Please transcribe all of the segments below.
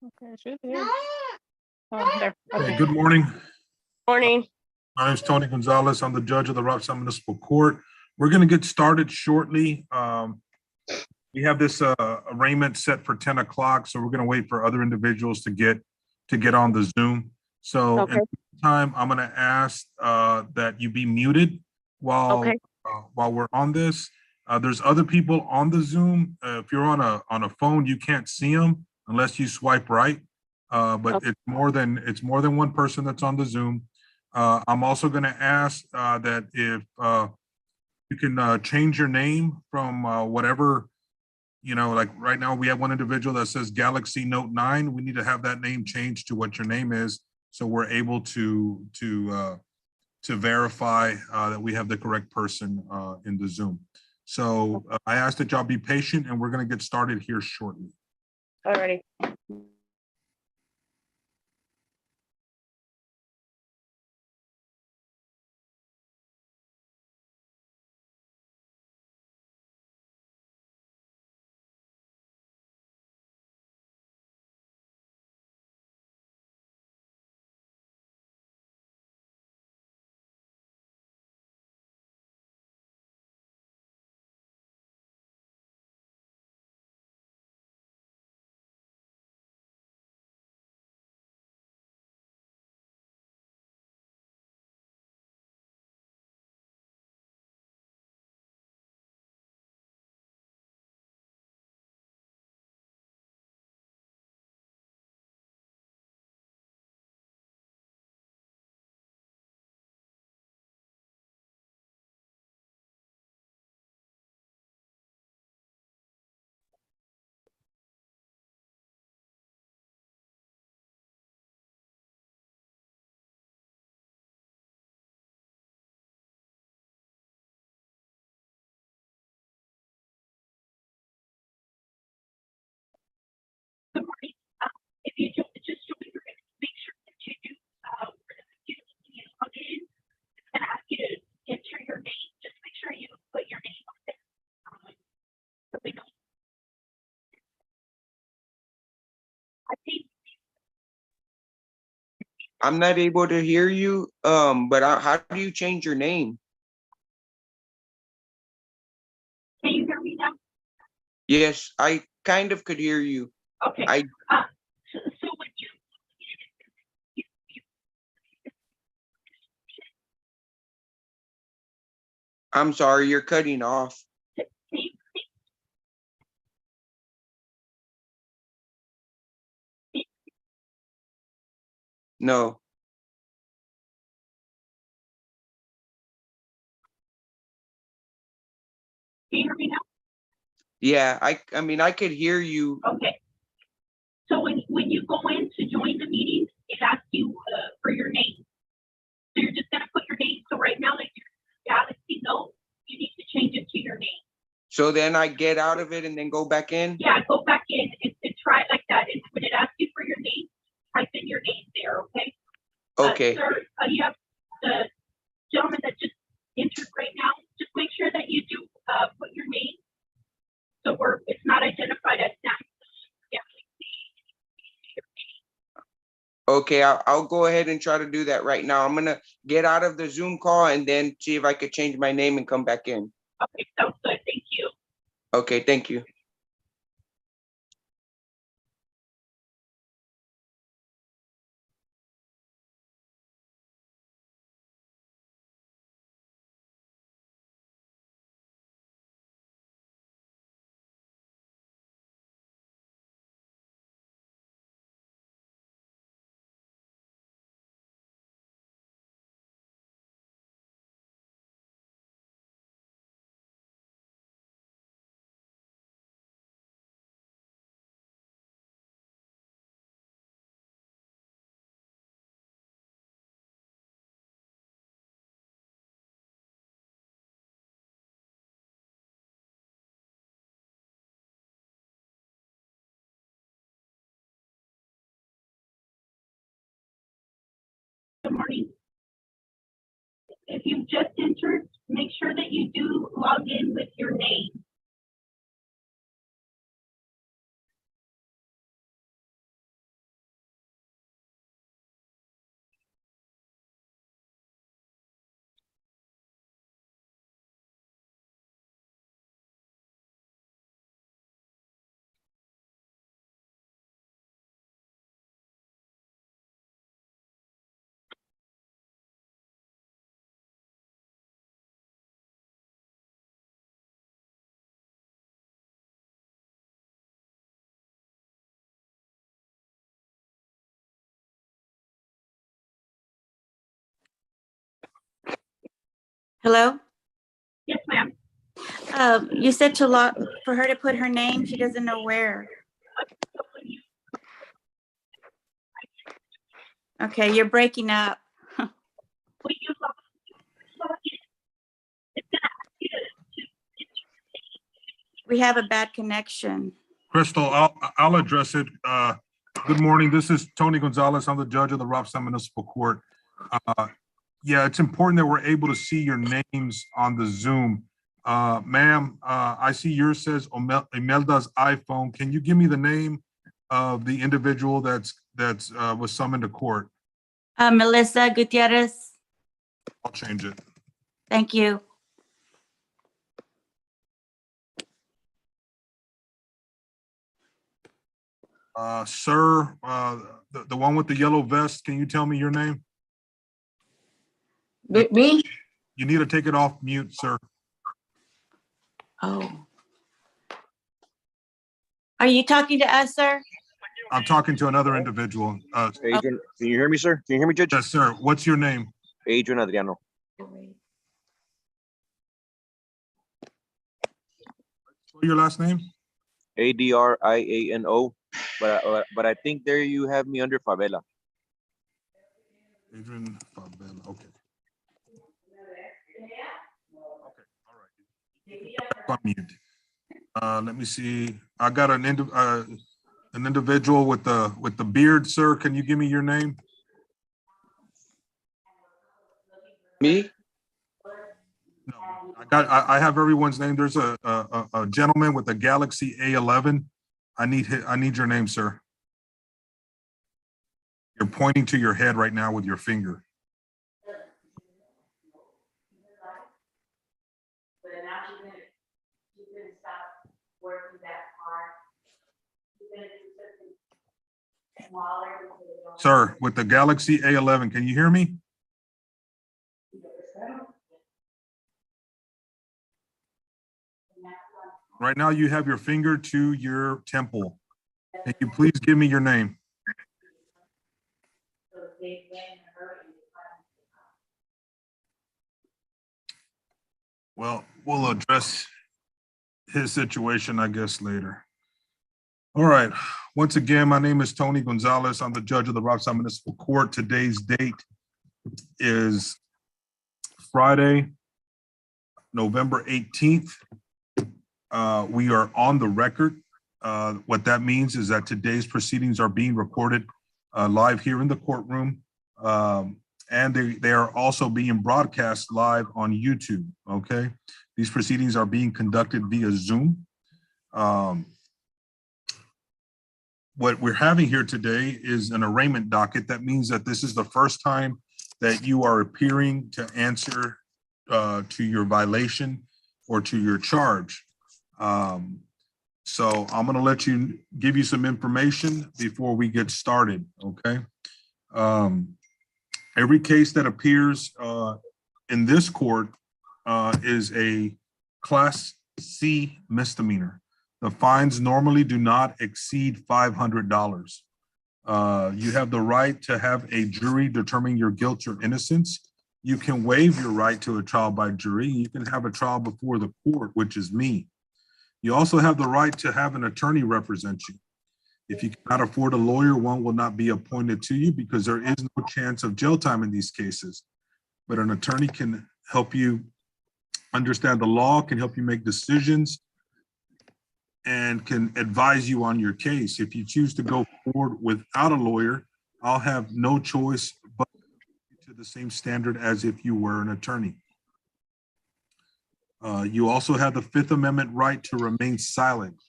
Okay, it should be. Oh, there. Okay. Good morning. Morning. My name is Tony Gonzalez. I'm the judge of the Robstown Municipal Court. We're going to get started shortly. We have this arraignment set for 10 o'clock, so we're going to wait for other individuals to get on the Zoom. So in the time, I'm going to ask that you be muted while we're on this. There's other people on the Zoom. If you're on a phone, you can't see them unless you swipe right. But it's more than one person that's on the Zoom. I'm also going to ask that if you can change your name from whatever, like right now we have one individual that says Galaxy Note 9. We need to have that name changed to what your name is, so we're able to verify that we have the correct person in the Zoom. So I ask that y'all be patient, and we're going to get started here shortly. Alrighty. If you just join, you're going to make sure that you do log in. It's going to ask you to enter your name. Just make sure you put your name on there. So we don't. I think I'm not able to hear you. But how do you change your name? Can you hear me now? Yes, I kind of could hear you. Okay. So when you I'm sorry, you're cutting off. No. Can you hear me now? Yeah, I mean I could hear you. Okay. So when you go in to join the meeting, it asks you for your name. So you're just gonna put your name. So right now, like your Galaxy Note, you need to change it to your name. So then I get out of it and then go back in? Yeah, go back in and try it like that. And when it asks you for your name, type in your name there, okay? Okay. Sir, you have the gentleman that just entered right now. Just make sure that you do put your name. So it's not identified as that. Okay, I'll go ahead and try to do that right now. I'm gonna get out of the Zoom call and then see if I could change my name and come back in. Okay, sounds good. Thank you. Okay, thank you. Good morning. If you just entered, make sure that you do log in with your name. Hello? Yes, ma'am. You said to log, for her to put her name, she doesn't know where. So when you, Okay, you're breaking up. when you log in, it's gonna ask you to We have a bad connection. Crystal, I'll address it. Good morning. This is Tony Gonzalez. I'm the judge of the Robstown Municipal Court. Yeah, it's important that we're able to see your names on the Zoom. Ma'am, I see yours says Imelda's iPhone. Can you give me the name of the individual that's was summoned to court? Melissa Gutierrez, I'll change it. thank you. Sir, the one with the yellow vest, can you tell me your name? Me? You need to take it off mute, sir. Oh. Are you talking to us, sir? I'm talking to another individual. Adrian, can you hear me, sir? Can you hear me, Judge? Yes, sir. What's your name? Adrian Adriano. What's your last name? Adriano. But I think there you have me under Favela. Adrian Fabella. Okay. Okay. All right. On mute. Let me see. I got an individual with the beard, sir. Can you give me your name? Me? No, I have everyone's name. There's a gentleman with a Galaxy A11. I need your name, sir. You're pointing to your head right now with your finger. Sir, with the Galaxy A11, can you hear me? Right now you have your finger to your temple. Can you please give me your name? Well, we'll address his situation, I guess, later. All right. Once again, my name is Tony Gonzalez. I'm the judge of the Robstown Municipal Court. Today's date is Friday, November 18th. We are on the record. What that means is that today's proceedings are being recorded live here in the courtroom. And they are also being broadcast live on YouTube, okay? These proceedings are being conducted via Zoom. What we're having here today is an arraignment docket. That means that this is the first time that you are appearing to answer to your violation or to your charge. So I'm gonna give you some information before we get started, okay? Every case that appears in this court is a Class C misdemeanor. The fines normally do not exceed $500. You have the right to have a jury determine your guilt or innocence. You can waive your right to a trial by jury. You can have a trial before the court, which is me. You also have the right to have an attorney represent you. If you cannot afford a lawyer, one will not be appointed to you because there is no chance of jail time in these cases. But an attorney can help you understand the law, can help you make decisions, and can advise you on your case. If you choose to go forward without a lawyer, I'll have no choice but to the same standard as if you were an attorney. You also have the Fifth Amendment right to remain silent.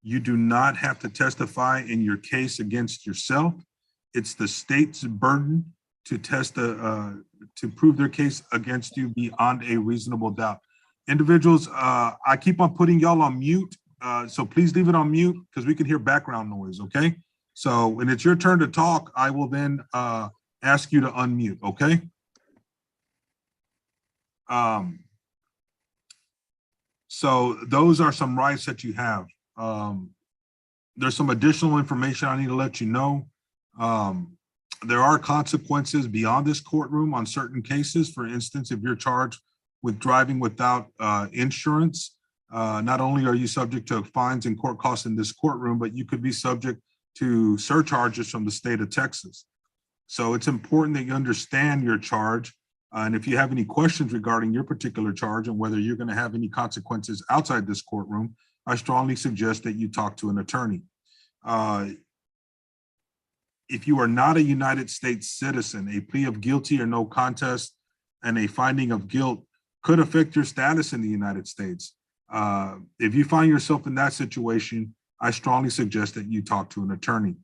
You do not have to testify in your case against yourself. It's the state's burden to to prove their case against you beyond a reasonable doubt. Individuals, I keep on putting y'all on mute, so please leave it on mute because we can hear background noise, okay? So when it's your turn to talk, I will then ask you to unmute, okay? So those are some rights that you have. There's some additional information I need to let you know. There are consequences beyond this courtroom on certain cases. For instance, if you're charged with driving without insurance, not only are you subject to fines and court costs in this courtroom, but you could be subject to surcharges from the state of Texas. So it's important that you understand your charge. And if you have any questions regarding your particular charge and whether you're going to have any consequences outside this courtroom, I strongly suggest that you talk to an attorney. If you are not a United States citizen, a plea of guilty or no contest and a finding of guilt could affect your status in the United States. If you find yourself in that situation, I strongly suggest that you talk to an attorney.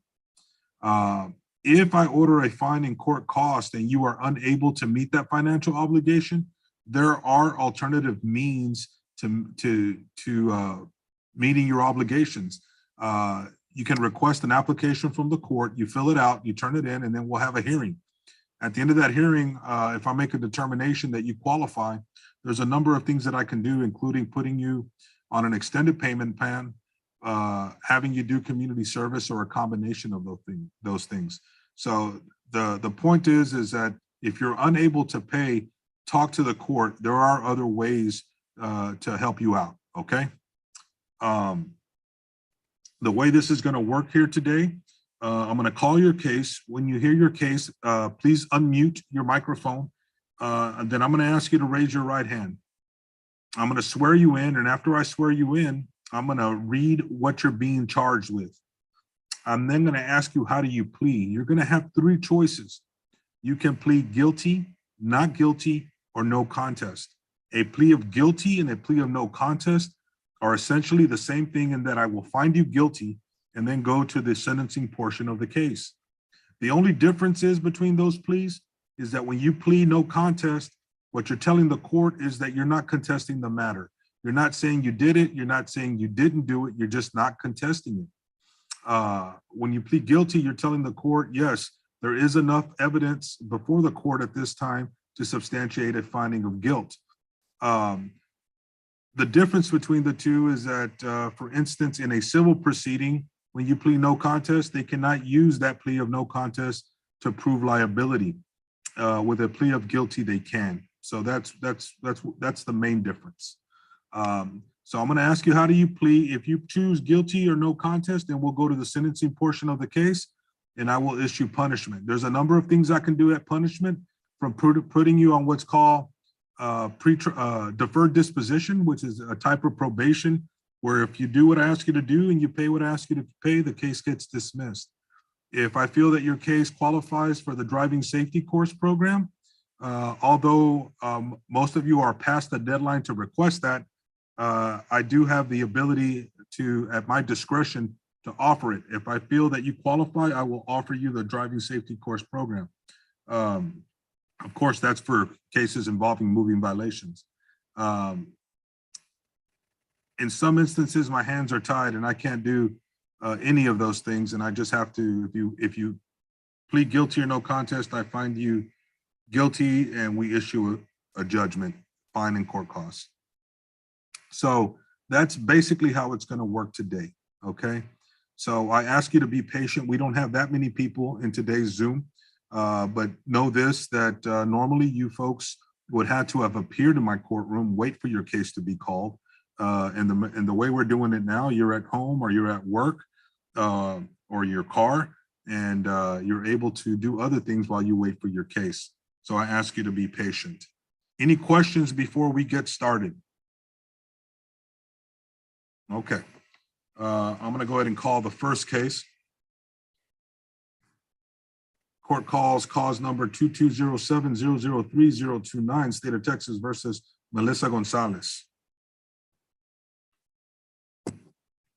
If I order a fine and court cost and you are unable to meet that financial obligation, there are alternative means to meeting your obligations. You can request an application from the court, you fill it out, you turn it in, and then we'll have a hearing. At the end of that hearing, if I make a determination that you qualify, there's a number of things that I can do, including putting you on an extended payment plan, having you do community service, or a combination of those things. So the point is that if you're unable to pay, talk to the court. There are other ways to help you out, okay? The way this is going to work here today, I'm going to call your case. When you hear your case, please unmute your microphone. And then I'm going to ask you to raise your right hand. I'm going to swear you in. And after I swear you in, I'm going to read what you're being charged with. I'm then going to ask you, how do you plead? You're going to have three choices. You can plead guilty, not guilty, or no contest. A plea of guilty and a plea of no contest are essentially the same thing in that I will find you guilty and then go to the sentencing portion of the case. The only difference is between those pleas is that when you plead no contest, what you're telling the court is that you're not contesting the matter. You're not saying you did it. You're not saying you didn't do it. You're just not contesting it. When you plead guilty, you're telling the court, yes, there is enough evidence before the court at this time to substantiate a finding of guilt. The difference between the two is that, for instance, in a civil proceeding, when you plead no contest, they cannot use that plea of no contest to prove liability. With a plea of guilty, they can. So that's the main difference. So I'm going to ask you, how do you plead? If you choose guilty or no contest, then we'll go to the sentencing portion of the case, and I will issue punishment. There's a number of things I can do at punishment, from putting you on what's called deferred disposition, which is a type of probation, where if you do what I ask you to do and you pay what I ask you to pay, the case gets dismissed. If I feel that your case qualifies for the driving safety course program, although most of you are past the deadline to request that, I do have the ability to, at my discretion, to offer it. If I feel that you qualify, I will offer you the driving safety course program. Of course, that's for cases involving moving violations. In some instances, my hands are tied and I can't do any of those things, and I just have to, if you plead guilty or no contest, I find you guilty and we issue a judgment, fine and court costs. So that's basically how it's going to work today, okay? So I ask you to be patient. We don't have that many people in today's Zoom, but know this, that normally you folks would have to have appeared in my courtroom, wait for your case to be called. And the way we're doing it now, you're at home or you're at work or your car, and you're able to do other things while you wait for your case. So I ask you to be patient. Any questions before we get started? Okay. I'm going to go ahead and call the first case. Court calls cause number 2207-003-029, State of Texas versus Melissa Gonzalez.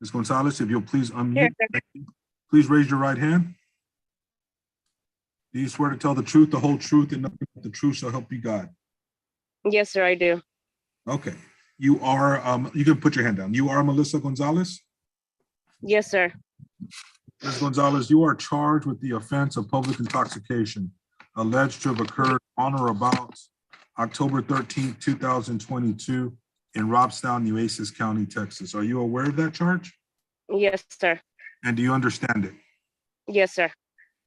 Ms. Gonzalez, if you'll please unmute. Please raise your right hand. Do you swear to tell the truth, the whole truth, and nothing but the truth, so help you God? Yes, sir, I do. Okay. You are, you can put your hand down. You are Melissa Gonzalez? Yes, sir. Ms. Gonzalez, you are charged with the offense of public intoxication alleged to have occurred on or about October 13th, 2022 in Robstown, Nueces County, Texas. Are you aware of that charge? Yes, sir. And do you understand it? Yes, sir.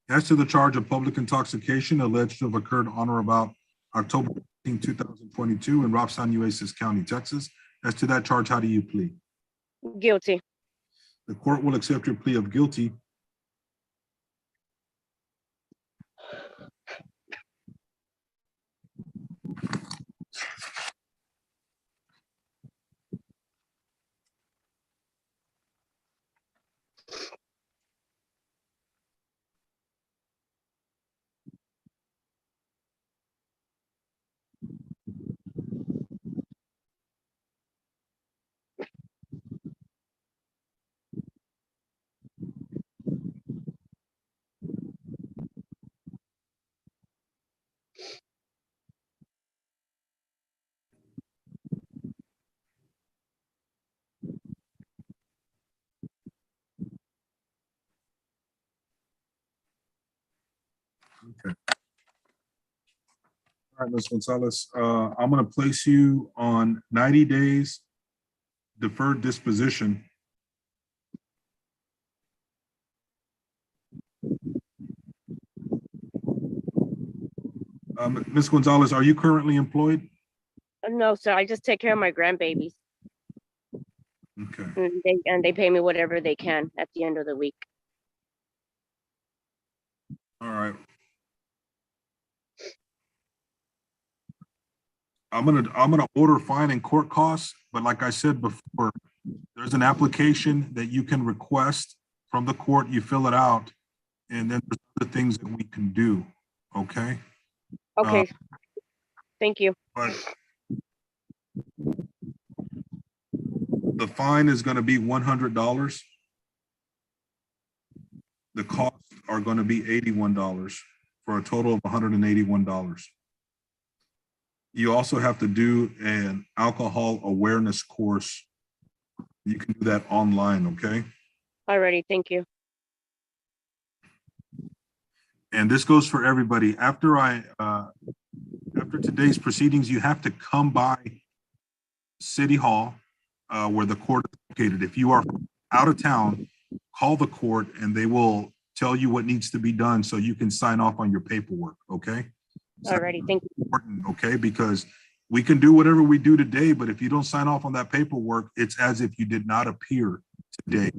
As to the charge of public intoxication alleged to have occurred on or about October 13th, 2022 in Robstown, Nueces County, Texas. As to that charge, how do you plead? Guilty. The court will accept your plea of guilty. Okay. All right, Ms. Gonzalez, I'm going to place you on 90 days deferred disposition. Ms. Gonzalez, are you currently employed? No, sir, I just take care of my grandbabies, Okay. and they pay me whatever they can at the end of the week. All right. I'm gonna order fine and court costs, but like I said before, there's an application that you can request from the court. You fill it out, and then there's other things that we can do. Okay. Okay. Thank you. But the fine is going to be $100. The costs are going to be $81 for a total of $181. You also have to do an alcohol awareness course. You can do that online, okay? Alrighty, thank you. And this goes for everybody. After today's proceedings, you have to come by City Hall where the court is located. If you are out of town, call the court and they will tell you what needs to be done so you can sign off on your paperwork, okay? Alrighty, thank you. Important, okay? Because we can do whatever we do today, but if you don't sign off on that paperwork, it's as if you did not appear today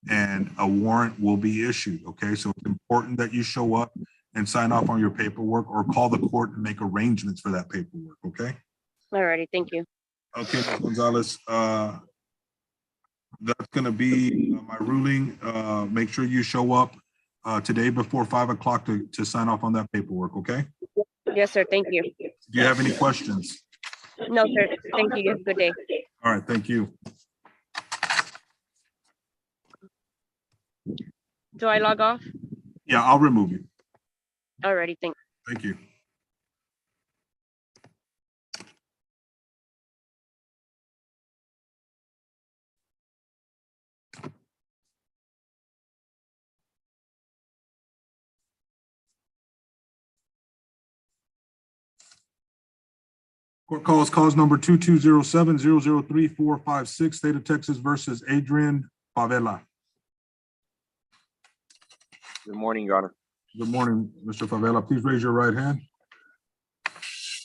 and a warrant will be issued, okay? So it's important that you show up and sign off on your paperwork or call the court and make arrangements for that paperwork, okay? Alrighty, thank you. Okay, Ms. Gonzalez, that's gonna be my ruling. Make sure you show up today before 5 o'clock to sign off on that paperwork, okay? Yes, sir, thank you. Do you have any questions? No, sir, thank you. You have a good day. All right, thank you. Do I log off? Yeah, I'll remove you. Alrighty, thank Thank you. Court calls cause number 2207-003-456, State of Texas versus Adrian Favela. Good morning, Your Honor. Good morning, Mr. Favela. Please raise your right hand.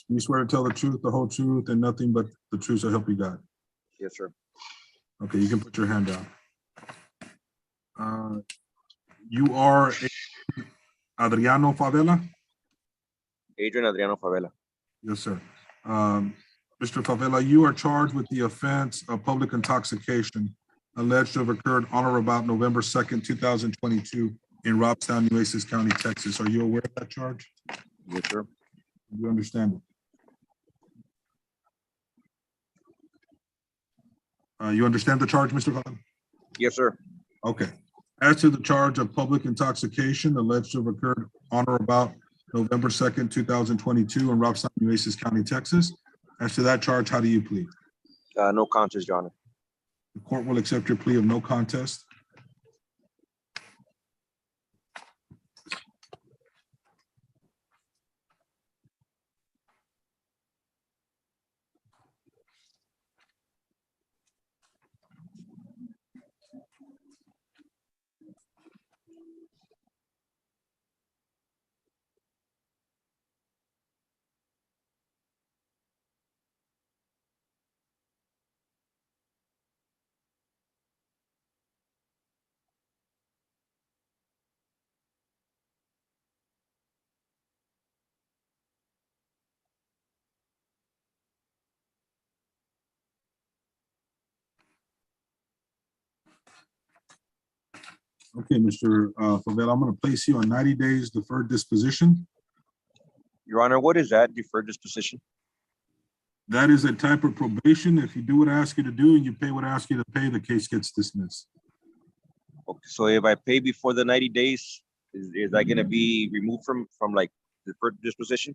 You swear to tell the truth, the whole truth, and nothing but the truth, so help you God. Yes, sir. Okay, you can put your hand down. You are Adriano Favela? Adrian Adriano Favela. Yes, sir. Mr. Favela, you are charged with the offense of public intoxication alleged to have occurred on or about November 2nd, 2022 in Robstown, Nueces County, Texas. Are you aware of that charge? Yes, sir. Do you understand it? You understand the charge, Mr. Favela? Yes, sir. Okay. As to the charge of public intoxication alleged to have occurred on or about November 2nd, 2022 in Robstown, Nueces County, Texas. As to that charge, how do you plead? No contest, Your Honor. The court will accept your plea of no contest. Okay, Mr. Favela, I'm gonna place you on 90 days deferred disposition. Your Honor, what is that deferred disposition? That is a type of probation. If you do what I ask you to do and you pay what I ask you to pay, the case gets dismissed. Okay, so if I pay before the 90 days, is that gonna be removed from like deferred disposition?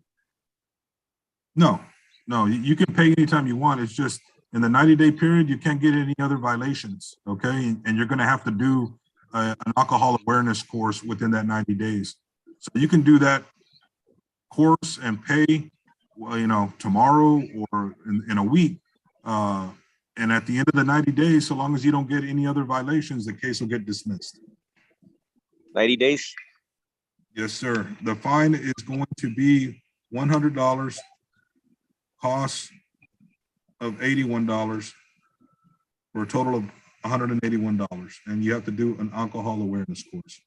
No, no, you can pay anytime you want. It's just in the 90-day period, you can't get any other violations, okay? And you're gonna have to do an alcohol awareness course within that 90 days. So you can do that course and pay, well, you know, tomorrow or in a week. And at the end of the 90 days, so long as you don't get any other violations, the case will get dismissed. 90 days? Yes, sir. The fine is going to be $100, cost of $81 for a total of $181. And you have to do an alcohol awareness course.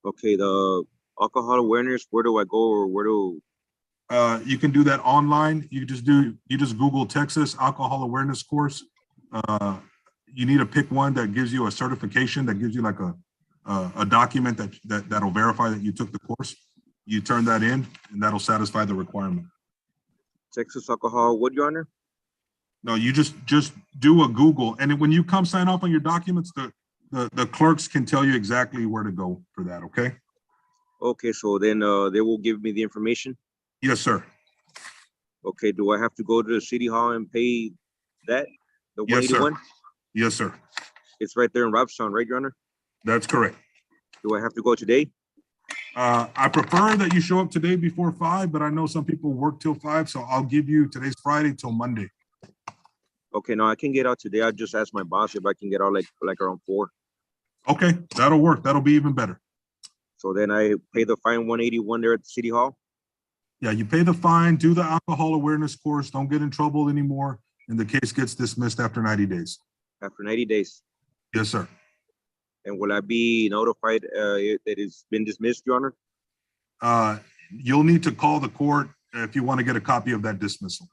Okay, the alcohol awareness, where do I go or where do? You can do that online. You just Google Texas alcohol awareness course. You need to pick one that gives you a certification, that gives you like a document that'll verify that you took the course. You turn that in and that'll satisfy the requirement. Texas alcohol, what, Your Honor? No, you just do a Google, and when you come sign off on your documents, the clerks can tell you exactly where to go for that, okay? Okay, so then they will give me the information. Yes, sir. Okay, do I have to go to the city hall and pay that? The Yes, sir. 181? Yes, sir. It's right there in Robstown, right, Your Honor? That's correct. Do I have to go today? I prefer that you show up today before 5, but I know some people work till 5, so I'll give you today's Friday till Monday. Okay, no, I can get out today. I just asked my boss if I can get out like around 4. Okay, that'll work. That'll be even better. So then I pay the fine 181 there at the city hall. Yeah, you pay the fine, do the alcohol awareness course, don't get in trouble anymore, and the case gets dismissed after 90 days. After 90 days. Yes, sir. And will I be notified that it's been dismissed, Your Honor? You'll need to call the court if you want to get a copy of that dismissal.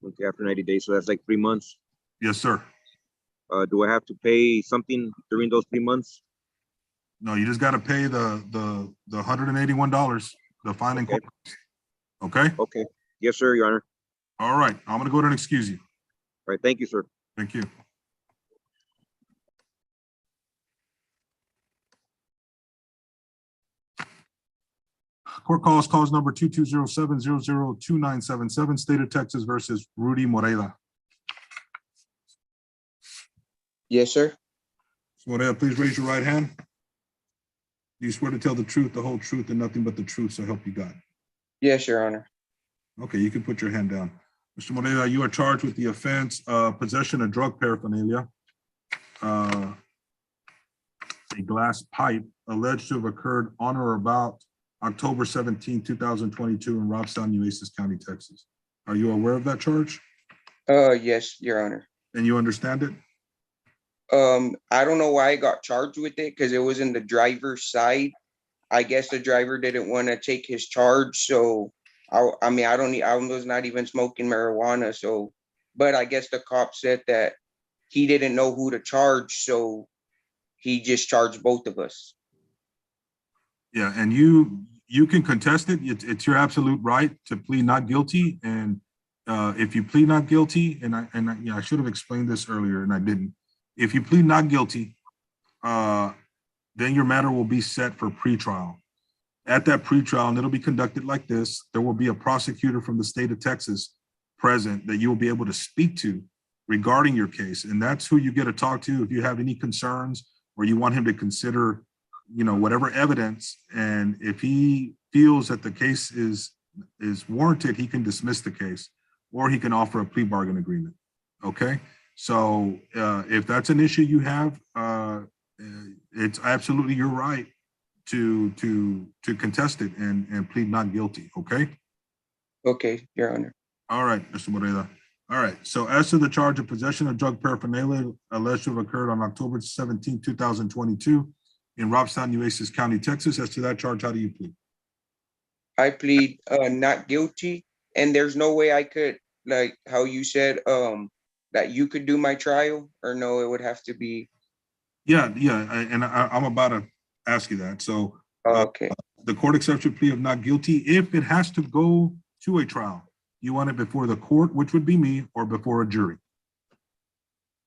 Okay, after 90 days, so that's like 3 months. Yes, sir. Do I have to pay something during those 3 months? No, you just got to pay the $181, the fine and Okay. court. Okay? Okay. Yes, sir, Your Honor. All right, I'm going to go ahead and excuse you. All right, thank you, sir. Thank you. Court calls number 2207002977, State of Texas versus Rudy Moreda. Yes, sir. Moreda, please raise your right hand. Do you swear to tell the truth, the whole truth, and nothing but the truth, so help you God? Yes, Your Honor. Okay, you can put your hand down. Mr. Moreda, you are charged with the offense of possession of drug paraphernalia, a glass pipe alleged to have occurred on or about October 17, 2022 in Robstown, Nueces County, Texas. Are you aware of that charge? Yes, Your Honor. And you understand it? I don't know why I got charged with it because it was in the driver's side. I guess the driver didn't want to take his charge, so I was not even smoking marijuana, so, but I guess the cop said that he didn't know who to charge, so he just charged both of us. Yeah, and you can contest it. It's your absolute right to plead not guilty. And if you plead not guilty, I should have explained this earlier and I didn't. If you plead not guilty, then your matter will be set for pretrial. At that pretrial, and it'll be conducted like this, there will be a prosecutor from the state of Texas present that you will be able to speak to regarding your case. And that's who you get to talk to if you have any concerns or you want him to consider, whatever evidence. And if he feels that the case is warranted, he can dismiss the case or he can offer a plea bargain agreement. Okay. So if that's an issue you have, it's absolutely your right to contest it and plead not guilty. Okay. Okay, Your Honor. All right, Mr. Moreda. All right. So as to the charge of possession of drug paraphernalia alleged to have occurred on October 17, 2022 in Robstown, Nueces County, Texas, as to that charge, how do you plead? I plead not guilty, and there's no way I could, like how you said, that you could do my trial, or no, it would have to be. Yeah, I'm about to ask you that. So Okay. the court accepts your plea of not guilty. If it has to go to a trial, you want it before the court, which would be me, or before a jury?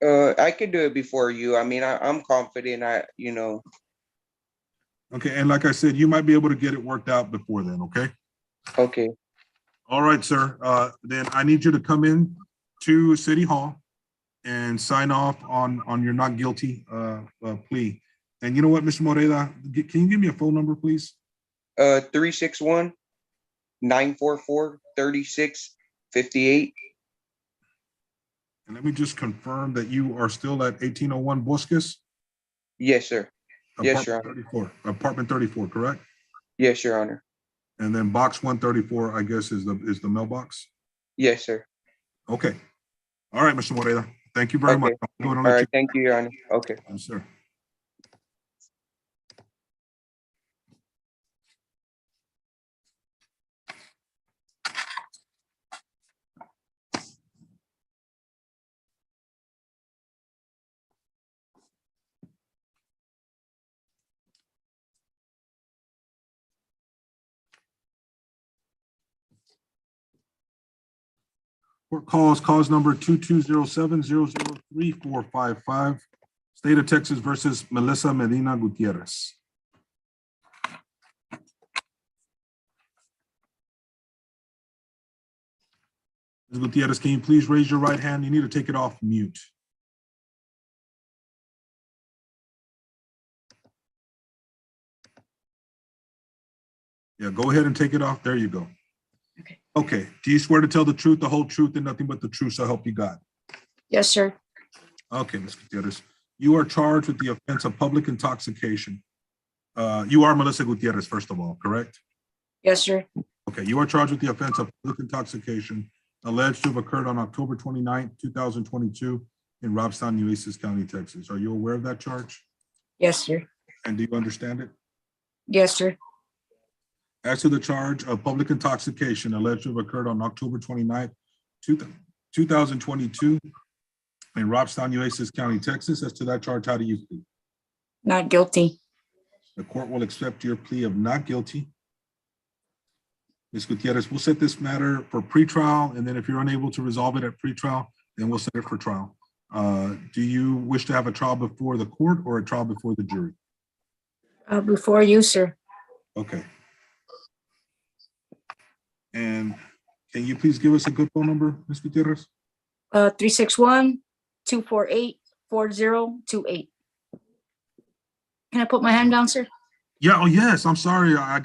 I could do it before you. I mean, I'm confident. Okay, and like I said, you might be able to get it worked out before then, okay? Okay. All right, sir. Then I need you to come in to City Hall and sign off on your not guilty plea. And you know what, Mr. Moreda, can you give me a phone number, please? 361-944-3658. And let me just confirm that you are still at 1801 Bosques, Yes, sir. Yes, Your Honor. Apartment 34, correct? Yes, Your Honor. And then box 134, I guess, is the mailbox. Yes, sir. Okay. All right, Mr. Moreda. Thank you very much. Okay. I'm going to All let right. you. Thank you, Your Honor. Okay. Yes, sir. Court calls cause number 2207-003-455, State of Texas versus Melissa Medina Gutierrez. Ms. Gutierrez, can you please raise your right hand? You need to take it off mute. Yeah, go ahead and take it off. There you go. Okay. Okay. Do you swear to tell the truth, the whole truth, and nothing but the truth, so help you God? Yes, sir. Okay, Ms. Gutierrez. You are charged with the offense of public intoxication. You are Melissa Gutierrez, first of all, correct? Yes, sir. Okay, you are charged with the offense of public intoxication alleged to have occurred on October 29th, 2022 in Robstown, Nueces County, Texas. Are you aware of that charge? Yes, sir. And do you understand it? Yes, sir. As to the charge of public intoxication alleged to have occurred on October 29th, 2022 in Robstown, Nueces County, Texas, as to that charge, how do you plead? Not guilty. The court will accept your plea of not guilty. Ms. Gutierrez, we'll set this matter for pretrial, and then if you're unable to resolve it at pretrial, then we'll set it for trial. Do you wish to have a trial before the court or a trial before the jury? Before you, sir. Okay. And can you please give us a good phone number, Ms. Gutierrez? 361-248-4028. Can I put my hand down, sir? Yeah. Oh, yes. I'm sorry. I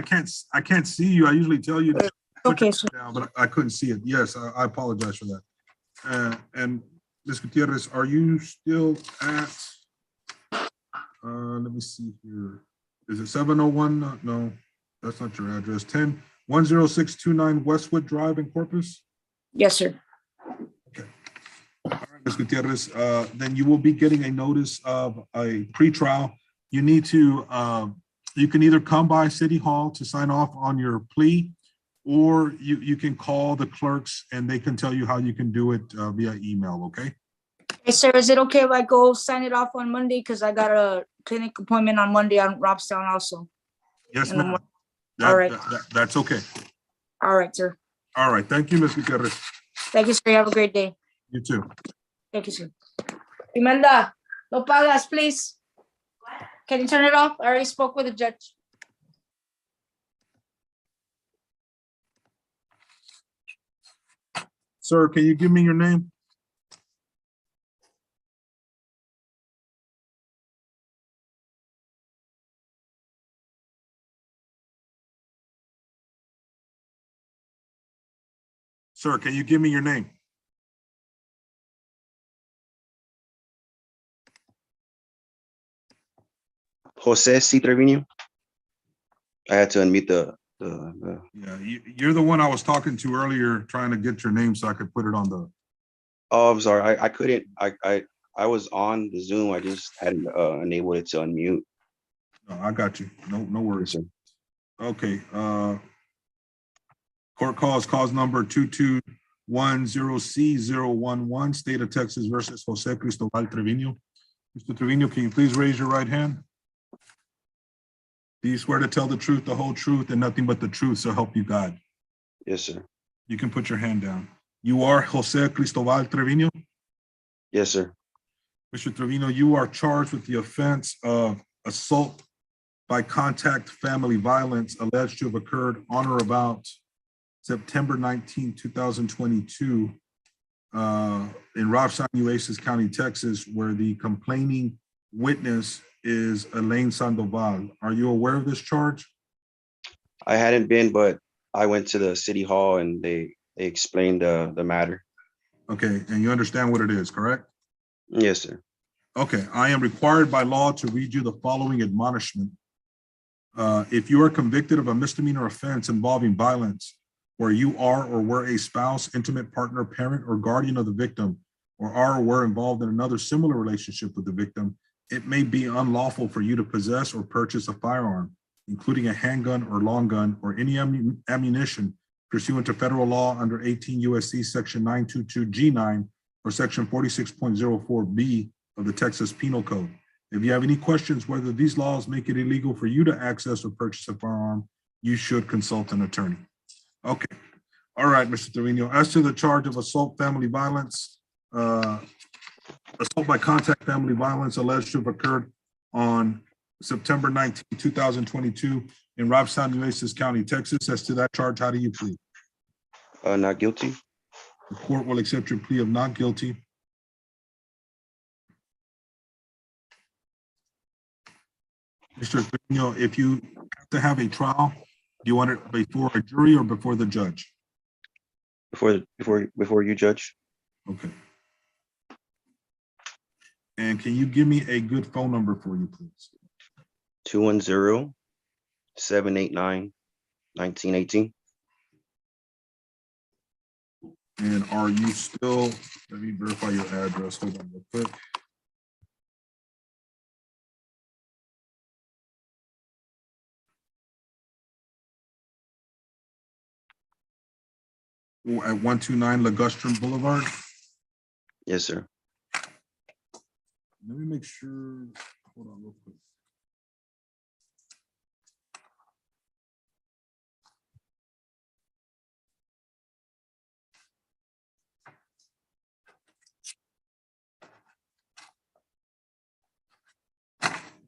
can't see you. I usually tell you to put Okay, your sir. hand down, but I couldn't see it. Yes, I apologize for that. And Ms. Gutierrez, are you still at? Let me see here. Is it 701? No, that's not your address. 10629 Westwood Drive in Corpus. Yes, sir. Okay. All right, Ms. Gutierrez, then you will be getting a notice of a pretrial. You need to, you can either come by City Hall to sign off on your plea, or you can call the clerks and they can tell you how you can do it via email, okay? Hey, sir, is it okay if I go sign it off on Monday? Because I got a clinic appointment on Monday on Robstown also. Yes, In the ma'am. All right. That's okay. All right, sir. All right. Thank you, Ms. Gutierrez. Thank you, sir. You have a great day. You too. Thank you, sir. Imelda, no pagas, please. Can you turn it off? I already spoke with the judge. Sir, can you give me your name? Sir, can you give me your name? Jose C. Trevino. I had to unmute the. Yeah, you're the one I was talking to earlier, trying to get your name so I could put it on the. Oh, I'm sorry. I couldn't. I was on the Zoom. I just hadn't enabled it to unmute. No, I got you. No worries. Yes, Okay. Court cause number 2210C011, State of Texas versus Jose Cristobal Trevino. Mr. Trevino, can you please raise your right hand? Do you swear to tell the truth, the whole truth, and nothing but the truth, so help you God? Yes, sir. You can put your hand down. You are Jose Cristobal Trevino? Yes, sir. Mr. Trevino, you are charged with the offense of assault by contact family violence alleged to have occurred on or about September 19, 2022, in Robson, Nueces County, Texas, where the complaining witness is Elaine Sandoval. Are you aware of this charge? I hadn't been, but I went to the city hall and they explained the matter. Okay, and you understand what it is, correct? Yes, sir. Okay, I am required by law to read you the following admonishment. If you are convicted of a misdemeanor offense involving violence, where you are or were a spouse, intimate partner, parent, or guardian of the victim, or are or were involved in another similar relationship with the victim, it may be unlawful for you to possess or purchase a firearm, including a handgun or long gun or any ammunition pursuant to federal law under 18 USC section 922 G9 or section 46.04B of the Texas Penal Code. If you have any questions whether these laws make it illegal for you to access or purchase a firearm, you should consult an attorney. Okay. All right, Mr. Trevino. As to the charge of assault, family violence, assault by contact family violence alleged to have occurred on September 19, 2022 in Robson, Nueces County, Texas. As to that charge, how do you plead? Not guilty. The court will accept your plea of not guilty. Mr. Trevino, if you have to have a trial, do you want it before a jury or before the judge? Before you, Judge. Okay. And can you give me a good phone number for you, please? 210-789-1918. And are you still, let me verify your address. Hold on real quick. At 129 Ligustrum Boulevard. Yes, sir. Let me make sure, hold on real quick.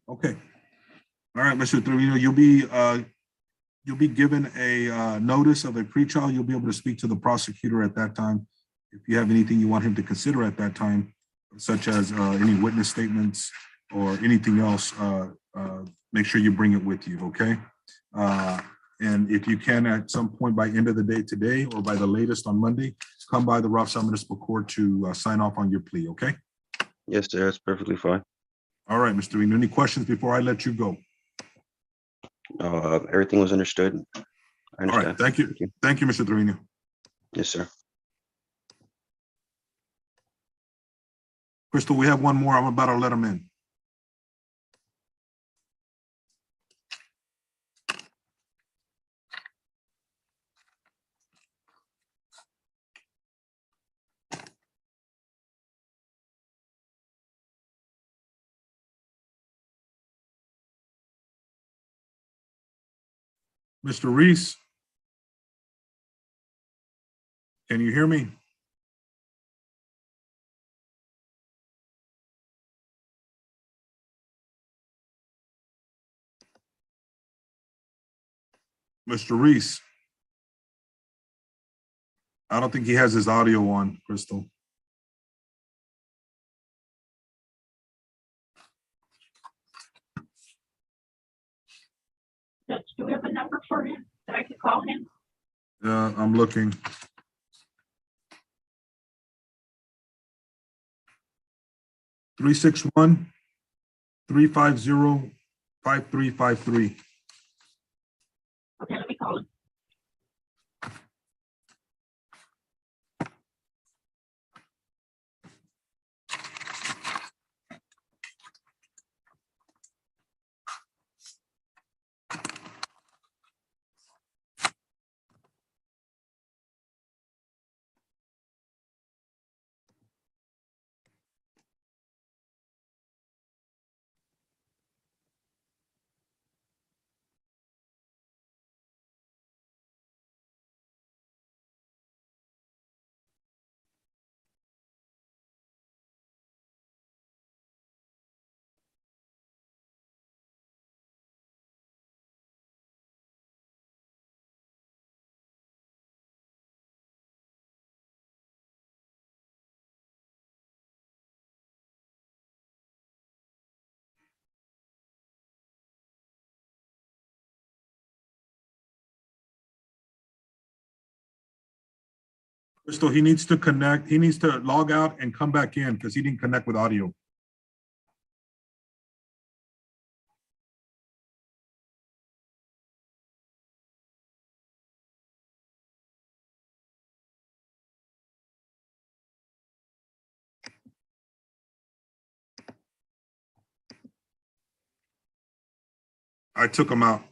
Okay. All right, Mr. Trevino, you'll be given a notice of a pretrial. You'll be able to speak to the prosecutor at that time. If you have anything you want him to consider at that time, such as any witness statements or anything else, make sure you bring it with you, okay? And if you can, at some point by end of the day today or by the latest on Monday, come by the Robson Municipal Court to sign off on your plea, okay? Yes, sir. That's perfectly fine. All right, Mr. Reno, any questions before I let you go? Everything was understood. I All understand. right, thank you. Thank you, Mr. Trevino. Yes, sir. Crystal, we have one more. I'm about to let him in. Mr. Reese, can you hear me? Mr. Reese. I don't think he has his audio on, Crystal. Judge, do we have a number for him that I could call him? I'm looking. Three 350-5353. Okay, let me call him. Crystal, he needs to connect. He needs to log out and come back in because he didn't connect with audio. I took him out.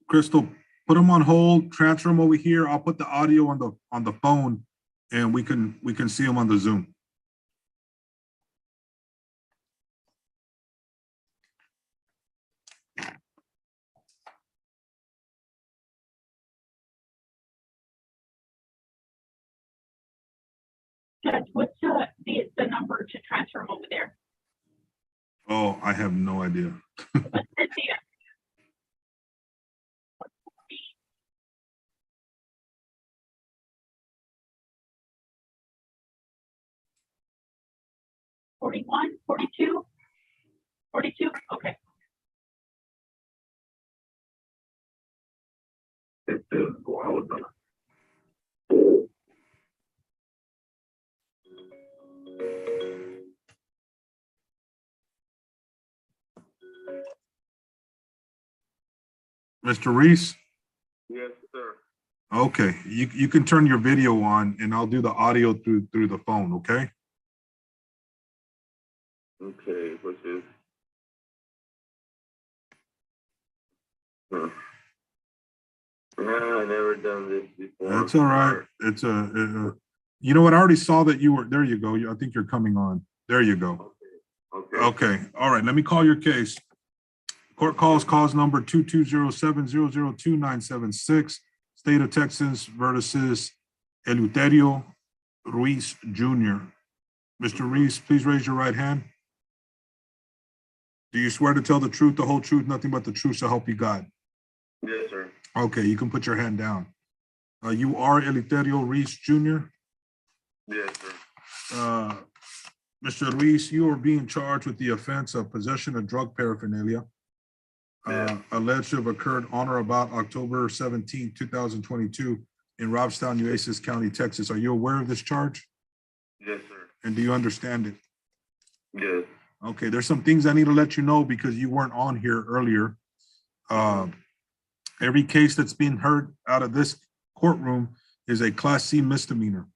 Crystal, put him on hold, transfer him over here. I'll put the audio on the phone and we can see him on the Zoom. Judge, what's the number to transfer him over there? Oh, I have no idea. What's the data? $41, $42, $42, okay. Mr. Reese? Yes, sir. Okay, you can turn your video on and I'll do the audio through the phone, okay? Okay, which is. Huh. Yeah, I never done this before. That's all right. It's you know what? I already saw that you were, there you go. I think you're coming on. There you go. Okay. Okay, all right, let me call your case. Court calls cause number 2207002-976, State of Texas versus Eleuterio Ruiz Jr. Mr. Reese, please raise your right hand. Do you swear to tell the truth, the whole truth, nothing but the truth, so help you God? Yes, sir. Okay, you can put your hand down. You are Eleuterio Ruiz Jr.? Yes, sir. Mr. Ruiz, you are being charged with the offense of possession of drug paraphernalia, alleged to have occurred on or about October 17, 2022 in Robstown, Nueces County, Texas. Are you aware of this charge? Yes, sir. And do you understand it? Yes. Okay, there's some things I need to let you know because you weren't on here earlier. Every case that's being heard out of this courtroom is a Class C misdemeanor.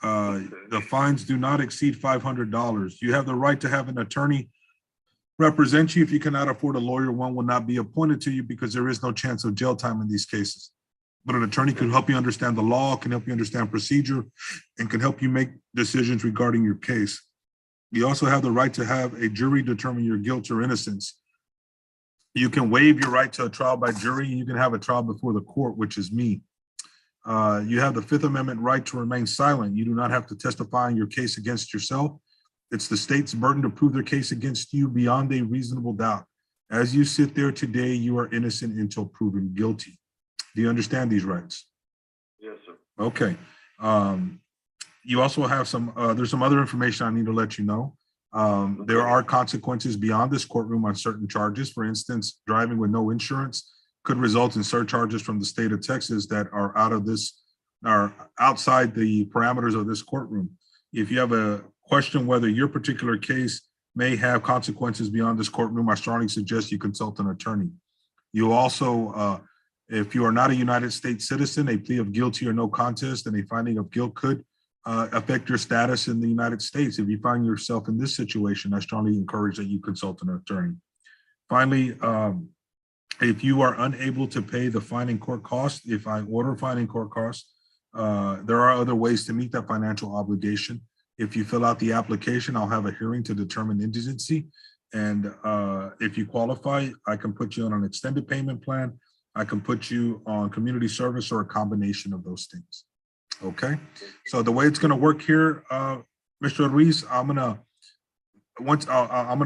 The fines do not exceed $500. You have the right to have an attorney represent you. If you cannot afford a lawyer, one will not be appointed to you because there is no chance of jail time in these cases. But an attorney can help you understand the law, can help you understand procedure, and can help you make decisions regarding your case. You also have the right to have a jury determine your guilt or innocence. You can waive your right to a trial by jury, and you can have a trial before the court, which is me. You have the Fifth Amendment right to remain silent. You do not have to testify in your case against yourself. It's the state's burden to prove their case against you beyond a reasonable doubt. As you sit there today, you are innocent until proven guilty. Do you understand these rights? Yes, sir. Okay. You also have there's some other information I need to let you know. There are consequences beyond this courtroom on certain charges. For instance, driving with no insurance could result in surcharges from the state of Texas that are outside the parameters of this courtroom. If you have a question whether your particular case may have consequences beyond this courtroom, I strongly suggest you consult an attorney. You also, if you are not a United States citizen, a plea of guilty or no contest and a finding of guilt could affect your status in the United States. If you find yourself in this situation, I strongly encourage that you consult an attorney. Finally, if you are unable to pay the fine and court costs, if I order fine and court costs, there are other ways to meet that financial obligation. If you fill out the application, I'll have a hearing to determine indigency. And if you qualify, I can put you on an extended payment plan. I can put you on community service or a combination of those things. Okay, so the way it's going to work here, Mr. Ruiz, I'm gonna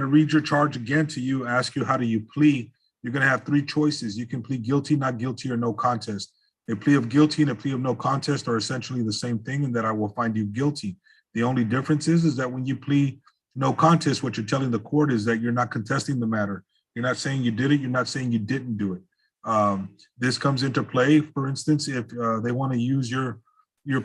read your charge again to you, ask you how do you plead. You're going to have three choices. You can plead guilty, not guilty, or no contest. A plea of guilty and a plea of no contest are essentially the same thing, and that I will find you guilty. The only difference is that when you plead no contest, what you're telling the court is that you're not contesting the matter. You're not saying you did it. You're not saying you didn't do it. This comes into play, for instance, if they want to use your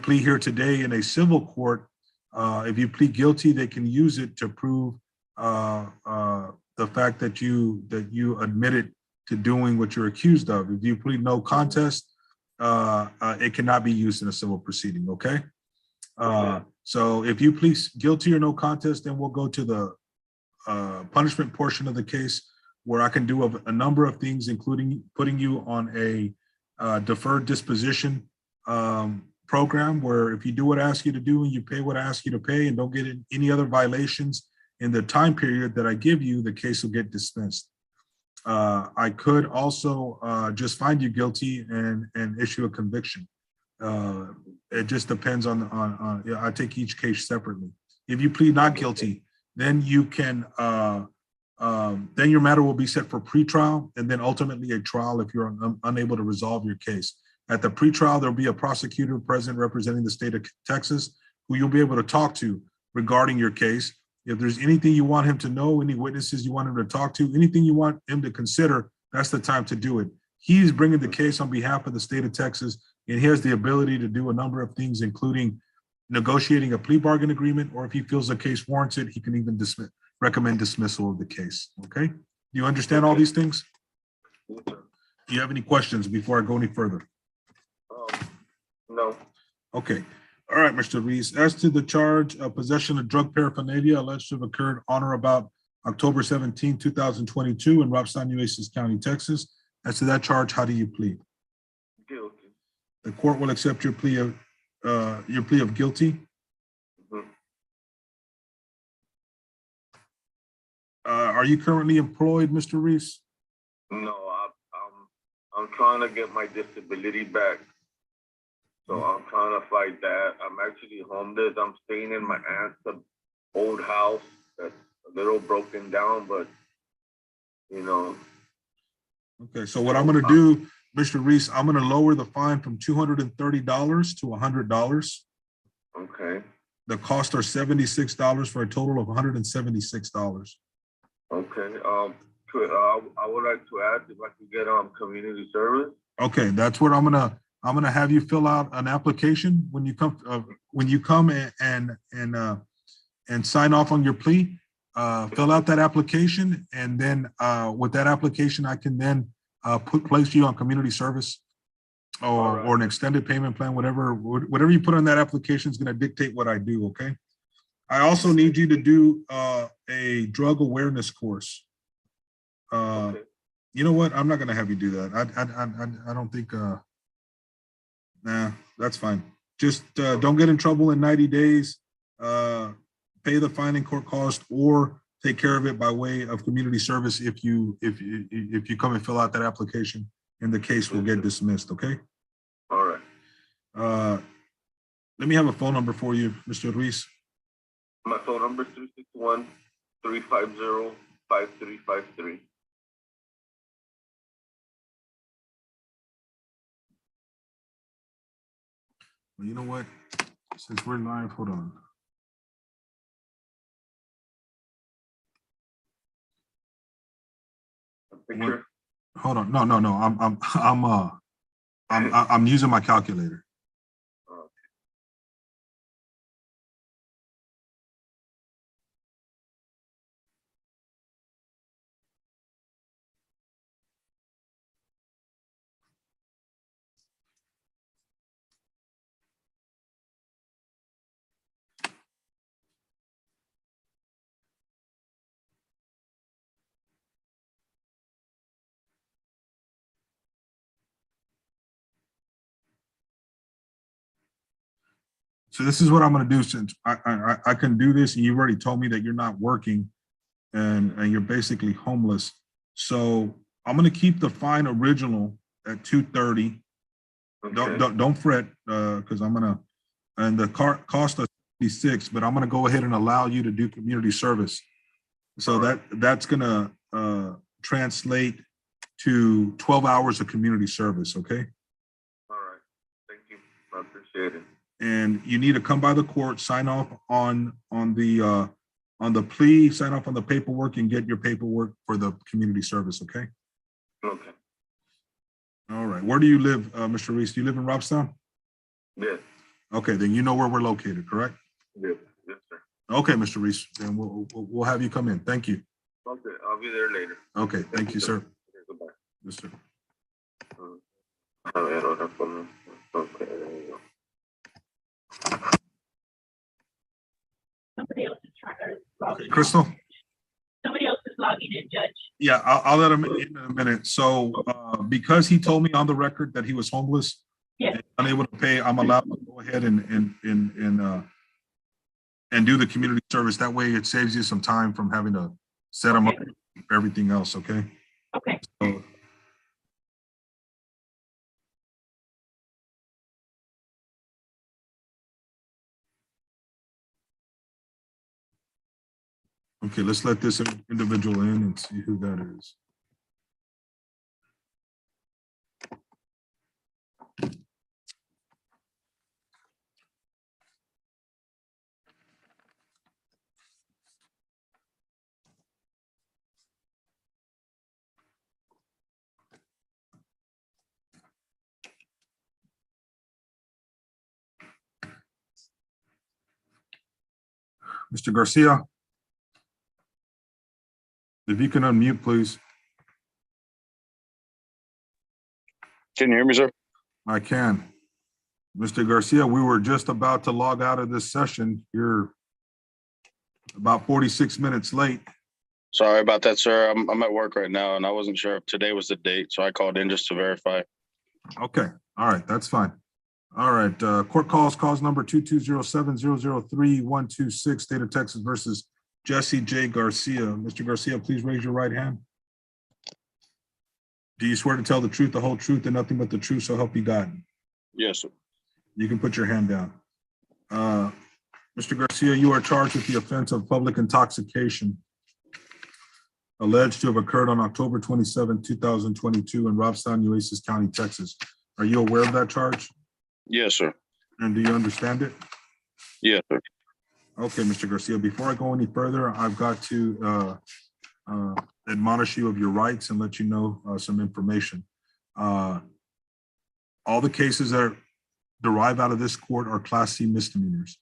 plea here today in a civil court. If you plead guilty, they can use it to prove the fact that you admitted to doing what you're accused of. If you plead no contest, it cannot be used in a civil proceeding. Okay. So if you plead guilty or no contest, then we'll go to the punishment portion of the case, where I can do a number of things, including putting you on a deferred disposition program, where if you do what I ask you to do and you pay what I ask you to pay and don't get any other violations in the time period that I give you, the case will get dismissed. I could also just find you guilty and issue a conviction. It just depends on I take each case separately. If you plead not guilty, then you can then your matter will be set for pretrial and then ultimately a trial if you're unable to resolve your case. At the pretrial, there'll be a prosecutor present representing the state of Texas who you'll be able to talk to regarding your case. If there's anything you want him to know, any witnesses you want him to talk to, anything you want him to consider, that's the time to do it. He's bringing the case on behalf of the state of Texas, and he has the ability to do a number of things, including negotiating a plea bargain agreement, or if he feels the case warrants it, he can even recommend dismissal of the case. Okay? Do you understand all these things? Yes, sir. Do you have any questions before I go any further? No. Okay. All right, Mr. Reese. As to the charge of possession of drug paraphernalia alleged to have occurred on or about October 17, 2022 in Robstown, Nueces County, Texas. As to that charge, how do you plead? Guilty. The court will accept your plea of guilty. Mhm. Are you currently employed, Mr. Reese? No, I'm trying to get my disability back. So I'm trying to fight that. I'm actually homeless. I'm staying in my aunt's old house that's a little broken down, but you know. Okay, so what I'm going to do, Mr. Reese, I'm going to lower the fine from $230 to $100. Okay. The costs are $76 for a total of $176. Okay. I would like to ask if I could get community service. Okay, that's what I'm gonna have you fill out an application when you come and sign off on your plea. Fill out that application, and then with that application, I can then place you on community service or an extended payment plan. Whatever you put on that application is going to dictate what I do. Okay. I also need you to do a drug awareness course. Okay. You know what? I'm not gonna have you do that. I don't think, nah, that's fine. Just, don't get in trouble in 90 days. Pay the fine and court cost or take care of it by way of community service if you come and fill out that application and the case will get dismissed, okay? All right. Let me have a phone number for you, Mr. Ruiz. My phone number is 361-350-5353. Well, you know what? Since we're live, hold on. A picture? Hold on. No. I'm using my calculator. So this is what I'm going to do since I can do this and you've already told me that you're not working and you're basically homeless. So I'm going to keep the fine original at $230. Okay. Don't fret because I'm going to, and the cost of $66, but I'm going to go ahead and allow you to do community service. So that's going to translate to 12 hours of community service. Okay. All right. Thank you. I appreciate it. And you need to come by the court, sign off on the plea, sign off on the paperwork, and get your paperwork for the community service. Okay. Okay. All right. Where do you live, Mr. Reese? Do you live in Robstown? Yes. Okay, then you know where we're located, correct? Yes. Yes, sir. Okay, Mr. Reese, then we'll have you come in. Thank you. Okay. I'll be there later. Okay, thank you, sir. Okay, goodbye. Yes, sir. A ver, ahora ponme. Okay, there you go. Somebody else is trying to log Okay, in. Crystal? Somebody else is logging in, Judge. Yeah, I'll let him in a minute. So because he told me on the record that he was homeless, Yes. and unable to pay, I'm allowed to go ahead and do the community service. That way it saves you some time from having to set him up, everything else, okay? Okay. So, okay, let's let this individual in and see who that is. Mr. Garcia, if you can unmute, please. Can you hear me, sir? I can. Mr. Garcia, we were just about to log out of this session. You're about 46 minutes late. Sorry about that, sir. I'm at work right now, and I wasn't sure if today was the date, so I called in just to verify. Okay, all right, that's fine. All right, court calls number 2207003-126, State of Texas versus Jesse J. Garcia. Mr. Garcia, please raise your right hand. Do you swear to tell the truth, the whole truth, and nothing but the truth, so help you God? Yes, sir. You can put your hand down. Mr. Garcia, you are charged with the offense of public intoxication alleged to have occurred on October 27, 2022 in Robstown, Nueces County, Texas. Are you aware of that charge? Yes, sir. And do you understand it? Yes, sir. Okay, Mr. Garcia, before I go any further, I've got to admonish you of your rights and let you know some information. All the cases that derive out of this court are Class C misdemeanors.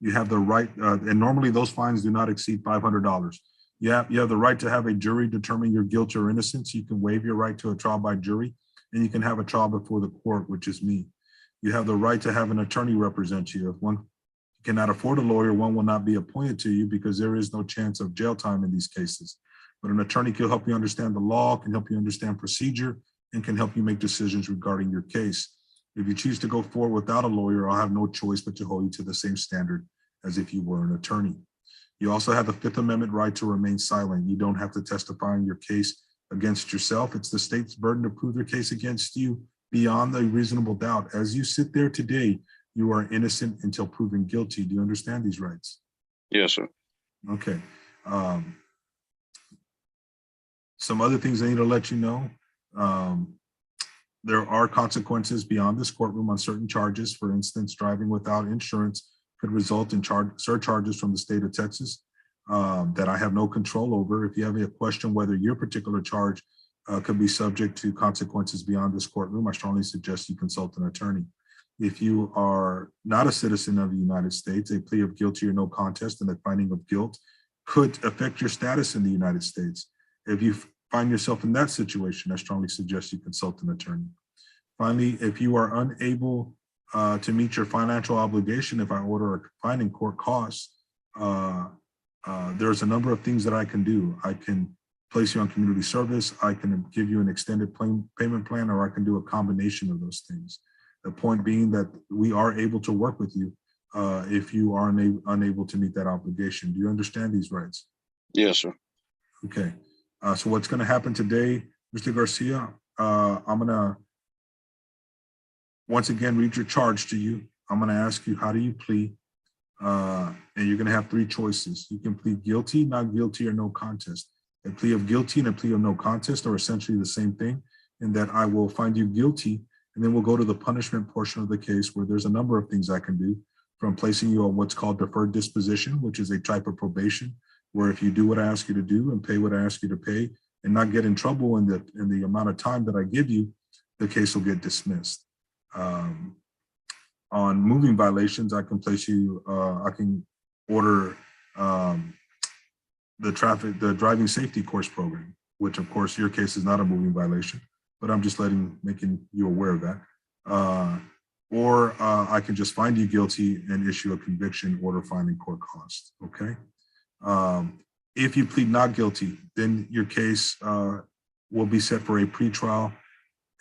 You have the right, and normally those fines do not exceed $500. You have the right to have a jury determine your guilt or innocence. You can waive your right to a trial by jury, and you can have a trial before the court, which is me. You have the right to have an attorney represent you. If one cannot afford a lawyer, one will not be appointed to you because there is no chance of jail time in these cases. but an attorney can help you understand the law, can help you understand procedure, and can help you make decisions regarding your case. If you choose to go forward without a lawyer, I'll have no choice but to hold you to the same standard as if you were an attorney. You also have the Fifth Amendment right to remain silent. You don't have to testify in your case against yourself. It's the state's burden to prove their case against you beyond a reasonable doubt. As you sit there today, you are innocent until proven guilty. Do you understand these rights? Yes, sir. Okay. Some other things I need to let you know. There are consequences beyond this courtroom on certain charges. For instance, driving without insurance could result in surcharges from the state of Texas that I have no control over. If you have a question whether your particular charge could be subject to consequences beyond this courtroom, I strongly suggest you consult an attorney. If you are not a citizen of the United States, a plea of guilty or no contest and a finding of guilt could affect your status in the United States. If you find yourself in that situation, I strongly suggest you consult an attorney. Finally, if you are unable to meet your financial obligation, if I order a fine in court costs, there's a number of things that I can do. I can place you on community service, I can give you an extended payment plan, or I can do a combination of those things. The point being that we are able to work with you if you are unable to meet that obligation. Do you understand these rights? Yes, sir. Okay. So what's going to happen today, Mr. Garcia? I'm going to once again read your charge to you. I'm going to ask you, how do you plead? And you're going to have three choices. You can plead guilty, not guilty, or no contest. A plea of guilty and a plea of no contest are essentially the same thing, in that I will find you guilty, and then we'll go to the punishment portion of the case, where there's a number of things I can do, from placing you on what's called deferred disposition, which is a type of probation, where if you do what I ask you to do and pay what I ask you to pay and not get in trouble in the amount of time that I give you, the case will get dismissed. On moving violations, I can place you, I can order the driving safety course program, which of course your case is not a moving violation, but I'm just making you aware of that. Or I can just find you guilty and issue a conviction order finding court costs, okay? If you plead not guilty, then your case will be set for a pretrial.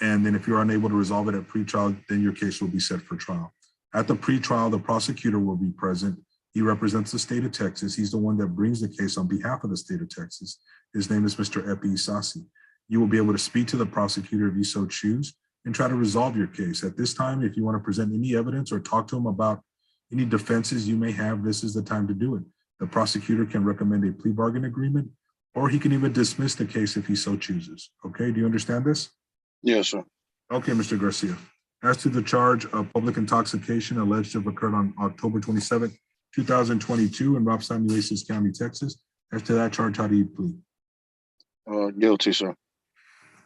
And then if you're unable to resolve it at pretrial, then your case will be set for trial. At the pretrial, the prosecutor will be present. He represents the state of Texas. He's the one that brings the case on behalf of the state of Texas. His name is Mr. Epi Isasi. You will be able to speak to the prosecutor if you so choose and try to resolve your case. At this time, if you want to present any evidence or talk to him about any defenses you may have, this is the time to do it. The prosecutor can recommend a plea bargain agreement, or he can even dismiss the case if he so chooses. Okay, do you understand this? Yes, sir. Okay, Mr. Garcia. As to the charge of public intoxication alleged to have occurred on October 27th, 2022 in Robeson, Nueces County, Texas, as to that charge, how do you plead? Guilty, sir.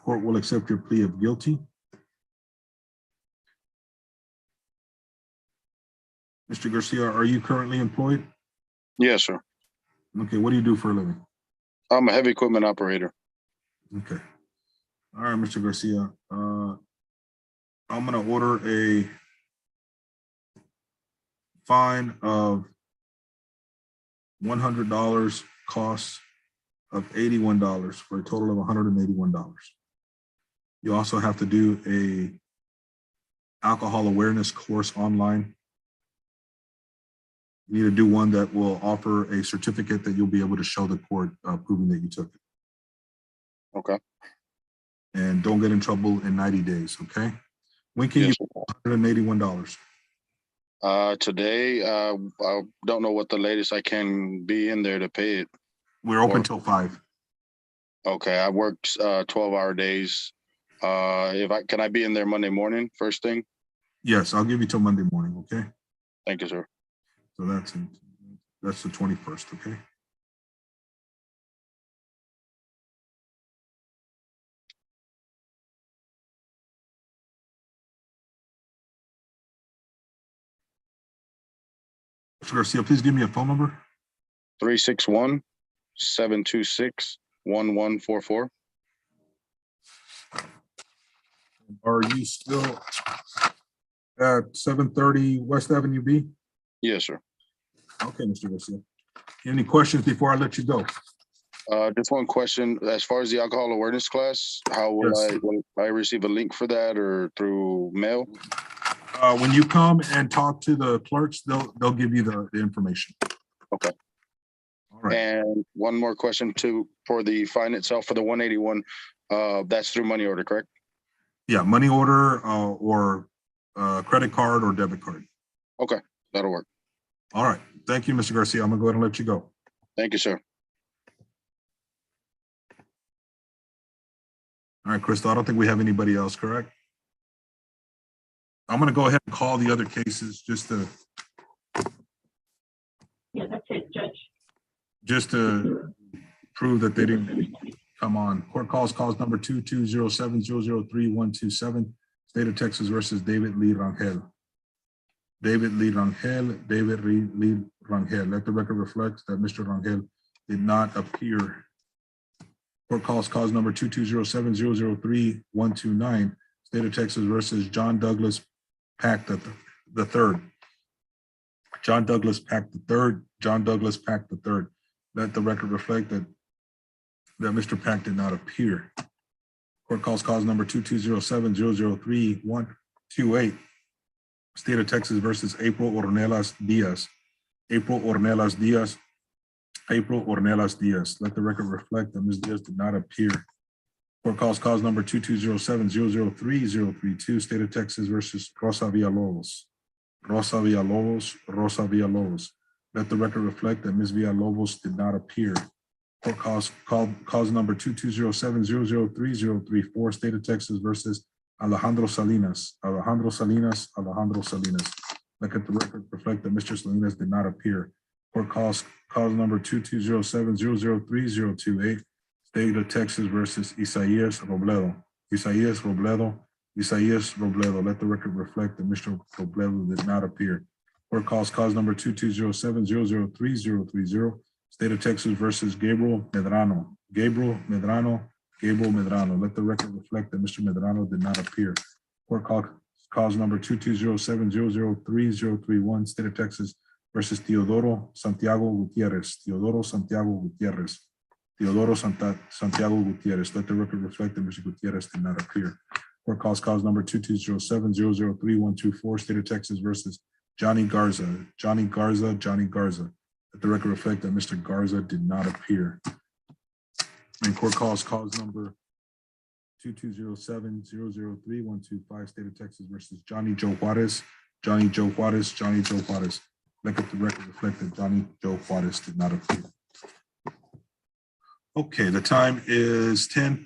Court will accept your plea of guilty. Mr. Garcia, are you currently employed? Yes, sir. Okay, what do you do for a living? I'm a heavy equipment operator. Okay. All right, Mr. Garcia. I'm going to order a fine of $100, costs of $81 for a total of $181. You also have to do a alcohol awareness course online. You need to do one that will offer a certificate that you'll be able to show the court proving that you took it. Okay. And don't get in trouble in 90 days, okay? When can Yes, you pay $181? Today, I don't know what the latest I can be in there to pay it. We're open till 5. Okay, I work 12-hour days. Can I be in there Monday morning, first thing? Yes, I'll give you till Monday morning, okay? Thank you, sir. So that's the 21st, okay? Mr. Garcia, please give me a phone number. 361-726-1144. Are you still at 730 West Avenue B? Yes, sir. Okay, Mr. Garcia. Any questions before I let you go? Just one question. As far as the alcohol awareness class, how will I receive a link for that or through mail? When you come and talk to the clerks, they'll give you the information. Okay. All right. And one more question too, for the fine itself for the 181, that's through money order, correct? Yeah, money order or credit card or debit card. Okay, that'll work. All right. Thank you, Mr. Garcia. I'm gonna go ahead and let you go. Thank you, sir. All right, Crystal, I don't think we have anybody else, correct? I'm gonna go ahead and call the other cases just to Yeah, that's it, Judge. prove that they didn't come on. Court calls number 2207003127, State of Texas versus David Lee Rangel. David Lee Rangel. Let the record reflect that Mr. Rangel did not appear. Court calls number 2207003129, State of Texas versus John Douglas Pack the third. John Douglas Pack the third. Let the record reflect that Mr. Pack did not appear. Court calls number 2207003128, State of Texas versus April Ornelas Diaz. Let the record reflect that Ms. Diaz did not appear. Court calls number 2207003032, State of Texas versus Rosa Villalobos. Let the record reflect that Ms. Villalobos did not appear. Court calls number 2207003034, State of Texas versus Alejandro Salinas. Let the record reflect that Mr. Salinas did not appear. Court calls number 2207003028, State of Texas versus Isaías Robledo. Let the record reflect that Mr. Robledo did not appear. Court calls number 2207003030, State of Texas versus Gabriel Medrano. Let the record reflect that Mr. Medrano did not appear. Court calls number 2207003031, State of Texas versus Teodoro Santiago Gutierrez. Let the record reflect that Mr. Gutierrez did not appear. Court calls number 2207003124, State of Texas versus Johnny Garza. Let the record reflect that Mr. Garza did not appear. And court calls number 2207003125, State of Texas versus Johnny Joe Juarez. Let the record reflect that Johnny Joe Juarez did not appear. Okay, the time is 10:50.